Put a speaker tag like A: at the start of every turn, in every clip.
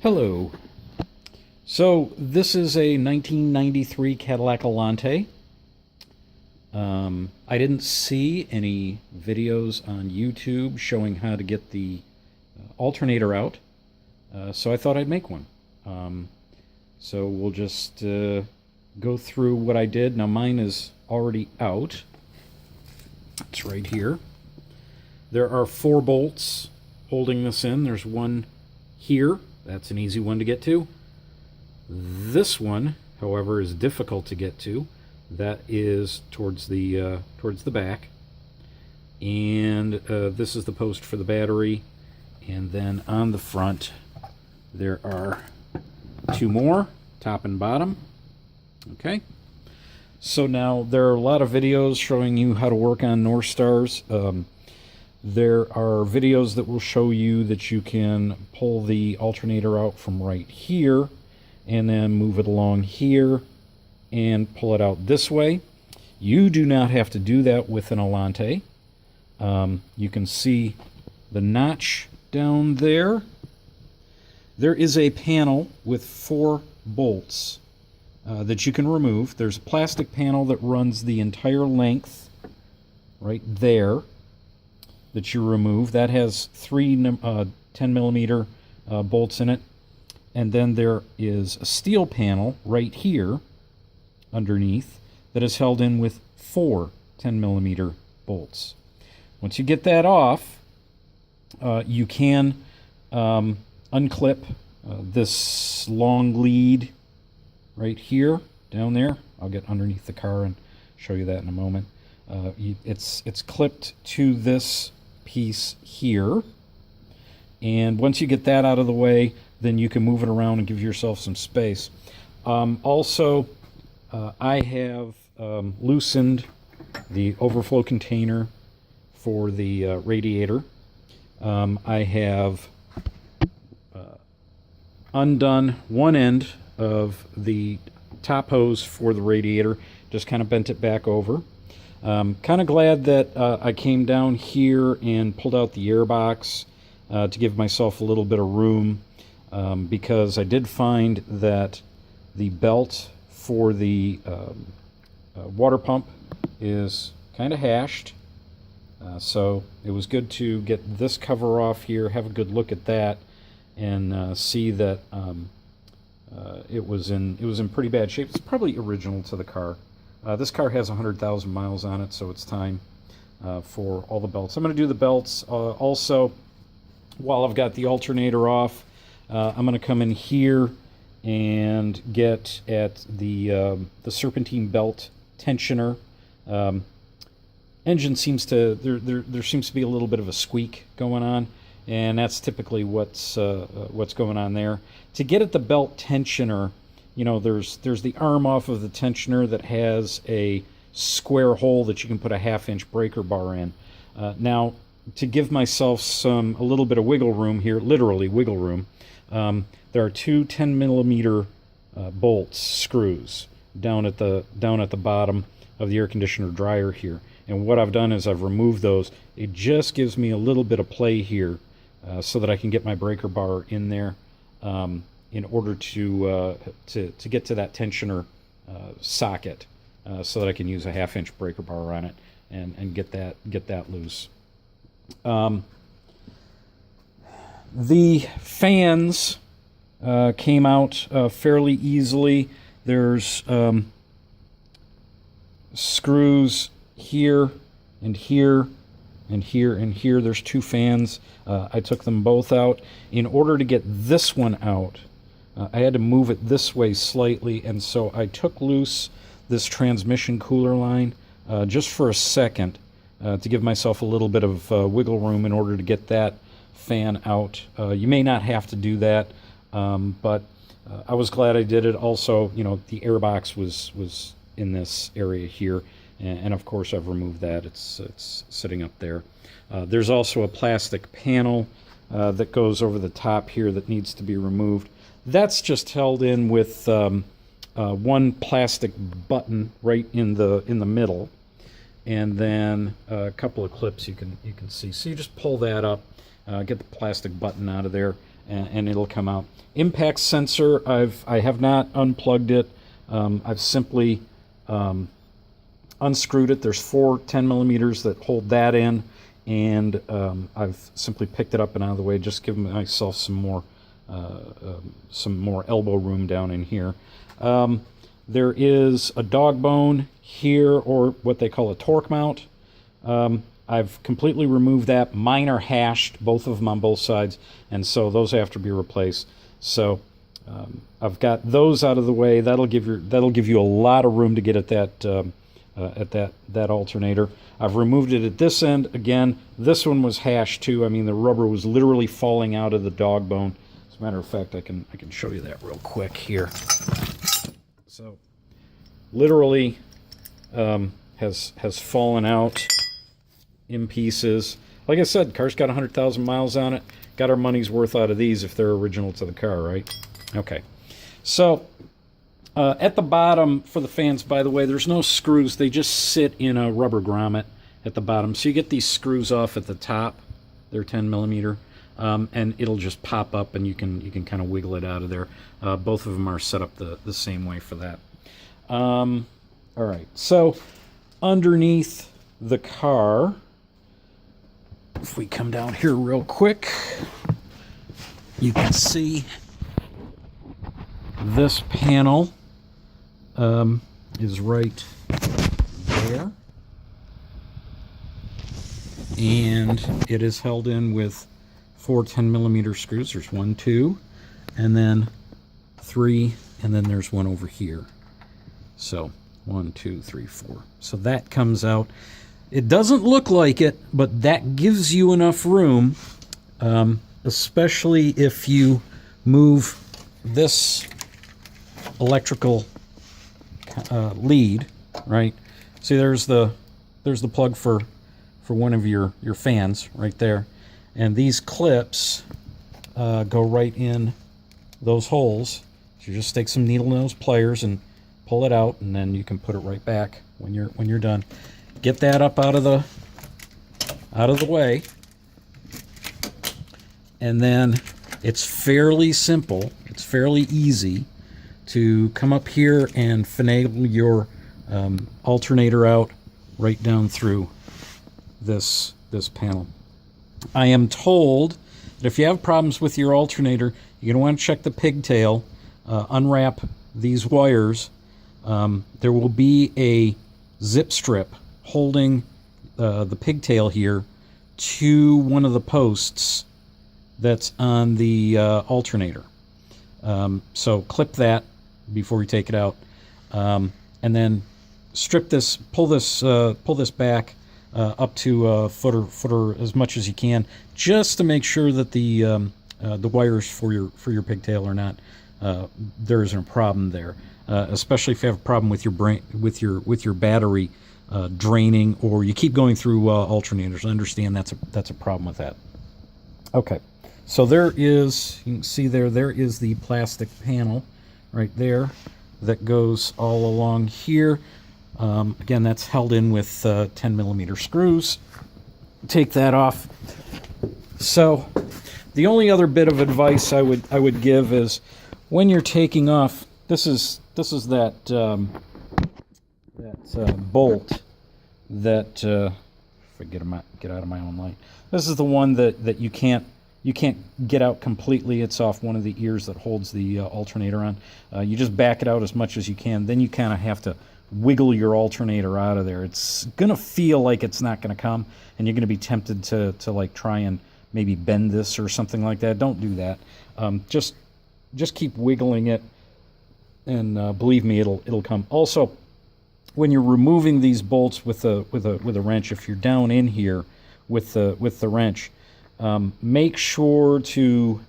A: Hello. So this is a 1993 Cadillac Allante. I didn't see any videos on YouTube showing how to get the alternator out, so I thought I'd make one. So we'll just go through what I did. Now mine is already out. It's right here. There are 4 bolts holding this in. There's one here. That's an easy one to get to. This one, however, is difficult to get to. That is towards the back. And this is the post for the battery. And then on the front, there are 2 more, top and bottom. Okay. So now there are a lot of videos showing you how to work on Northstars. There are videos that will show you that you can pull the alternator out from right here and then move it along here and pull it out this way. You do not have to do that with an Allante. You can see the notch down there. There is a panel with 4 bolts that you can remove. There's a plastic panel that runs the entire length right there that you remove. That has 3 10mm bolts in it. And then there is a steel panel right here underneath that is held in with 4 10mm bolts. Once you get that off, you can unclip this long lead right here, down there. I'll get underneath the car and show you that in a moment. It's clipped to this piece here, and once you get that out of the way, then you can move it around and give yourself some space. Also, I have loosened the overflow container for the radiator. I have undone one end of the top hose for the radiator, just kind of bent it back over. Kind of glad that I came down here and pulled out the air box to give myself a little bit of room, because I did find that the belt for the water pump is kind of hashed. So it was good to get this cover off here, have a good look at that, and see that it was in pretty bad shape. It's probably original to the car. This car has 100,000 miles on it, so it's time for all the belts. I'm going to do the belts also while I've got the alternator off. I'm going to come in here and get at the serpentine belt tensioner. Engine seems to there seems to be a little bit of a squeak going on, and that's typically what's going on there. To get at the belt tensioner, you know, there's the arm off of the tensioner that has a square hole that you can put a 1/2-inch breaker bar in. Now, to give myself a little bit of wiggle room here, literally wiggle room, there are 2 10mm bolts, screws, down at the bottom of the air conditioner dryer here. And what I've done is I've removed those. It just gives me a little bit of play here, so that I can get my breaker bar in there, in order to get to that tensioner socket, so that I can use a 1/2-inch breaker bar on it and get that loose. The fans came out fairly easily. There's screws here and here and here and here. There's 2 fans. I took them both out. In order to get this one out, I had to move it this way slightly, and so I took loose this transmission cooler line just for a second to give myself a little bit of wiggle room in order to get that fan out. You may not have to do that, but I was glad I did it. Also, you know, the air box was in this area here, and of course I've removed that. It's sitting up there. There's also a plastic panel that goes over the top here that needs to be removed. That's just held in with one plastic button right in the middle, and then a couple of clips you can see. So you just pull that up, get the plastic button out of there, and it'll come out. Impact sensor, I have not unplugged it. I've simply unscrewed it. There's 4 10 millimeters that hold that in, and I've simply picked it up and out of the way, just giving myself some more elbow room down in here. There is a dog bone here, or what they call a torque mount. I've completely removed that. Mine are hashed, both of them on both sides, and so those have to be replaced. So I've got those out of the way. That'll give you a lot of room to get at that alternator. I've removed it at this end. Again, this one was hashed too. I mean, the rubber was literally falling out of the dog bone. As a matter of fact, I can show you that real quick here. So, literally has fallen out in pieces. Like I said, car's got 100,000 miles on it. Got our money's worth out of these if they're original to the car, right? Okay. So, at the bottom for the fans, by the way, there's no screws. They just sit in a rubber grommet at the bottom. So you get these screws off at the top. They're 10 millimeter. And it'll just pop up, and you can kind of wiggle it out of there. Both of them are set up the same way for that. All right, so underneath the car, if we come down here real quick, you can see this panel is right there, and it is held in with 4 10 millimeter screws. There's 1, 2, and then 3, and then there's one over here. So 1, 2, 3, 4. So that comes out. It doesn't look like it, but that gives you enough room, especially if you move this electrical lead, right? See, there's the plug for one of your fans right there. And these clips go right in those holes. So you just take some needle nose pliers and pull it out, and then you can put it right back when you're done. Get that up out of the way, and then it's fairly simple. It's fairly easy to come up here and finagle your alternator out right down through this panel. I am told that if you have problems with your alternator, you're going to want to check the pigtail, unwrap these wires. There will be a zip strip holding the pigtail here to one of the posts that's on the alternator. So clip that before you take it out, and then strip this, pull this back up to a foot or as much as you can, just to make sure that the wires for your pigtail are not there isn't a problem there. Especially if you have a problem with your battery draining, or you keep going through alternators. I understand that's a problem with that. Okay, so there is, you can see there is the plastic panel right there that goes all along here. Again, that's held in with 10 millimeter screws. Take that off. So the only other bit of advice I would give is, when you're taking off, this is that bolt that if I get out of my own light. This is the one that you can't get out completely. It's off one of the ears that holds the alternator on. You just back it out as much as you can. Then you kind of have to wiggle your alternator out of there. It's gonna feel like it's not gonna come, and you're gonna be tempted to like try and maybe bend this or something like that. Don't do that. Just keep wiggling it, and believe me, it'll come. Also, when you're removing these bolts with a wrench, if you're down in here with the wrench, make sure to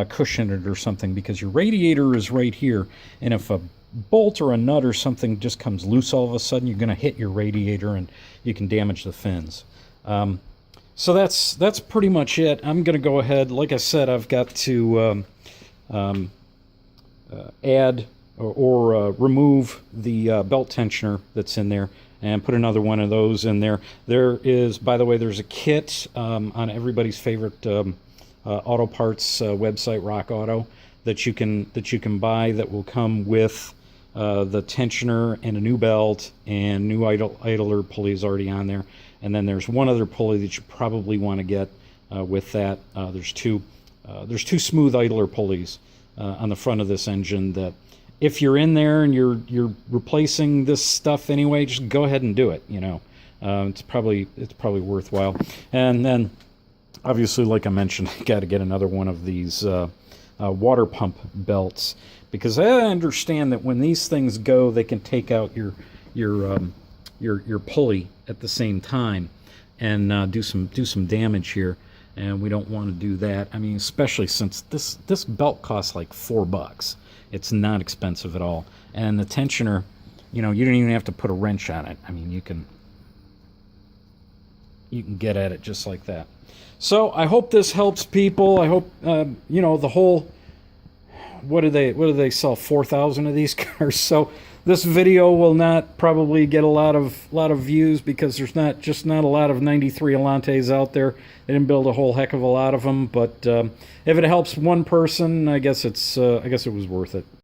A: cushion it or something, because your radiator is right here, and if a bolt or a nut or something just comes loose all of a sudden, you're going to hit your radiator and you can damage the fins. So that's pretty much it. I'm going to go ahead. Like I said, I've got to add or remove the belt tensioner that's in there. and put another one of those in there. There is, by the way, there's a kit on everybody's favorite auto parts website, Rock Auto, that you can buy that will come with the tensioner and a new belt and new idler pulleys already on there. And then there's one other pulley that you probably want to get with that. There's two smooth idler pulleys on the front of this engine that, if you're in there and you're replacing this stuff anyway, just go ahead and do it. You know, it's probably worthwhile. And then, obviously, like I mentioned, I got to get another one of these water pump belts, because I understand that when these things go, they can take out your pulley at the same time and do some damage here. And we don't want to do that. I mean, especially since this belt costs like $4. It's not expensive at all. And the tensioner, you know, you don't even have to put a wrench on it. I mean, you can get at it just like that. So I hope this helps people. I hope you know, the whole, what do they sell, 4,000 of these cars? So this video will not probably get a lot of views, because there's not a lot of 93 Allantes out there. They didn't build a whole heck of a lot of them, but if it helps one person, I guess it was worth it.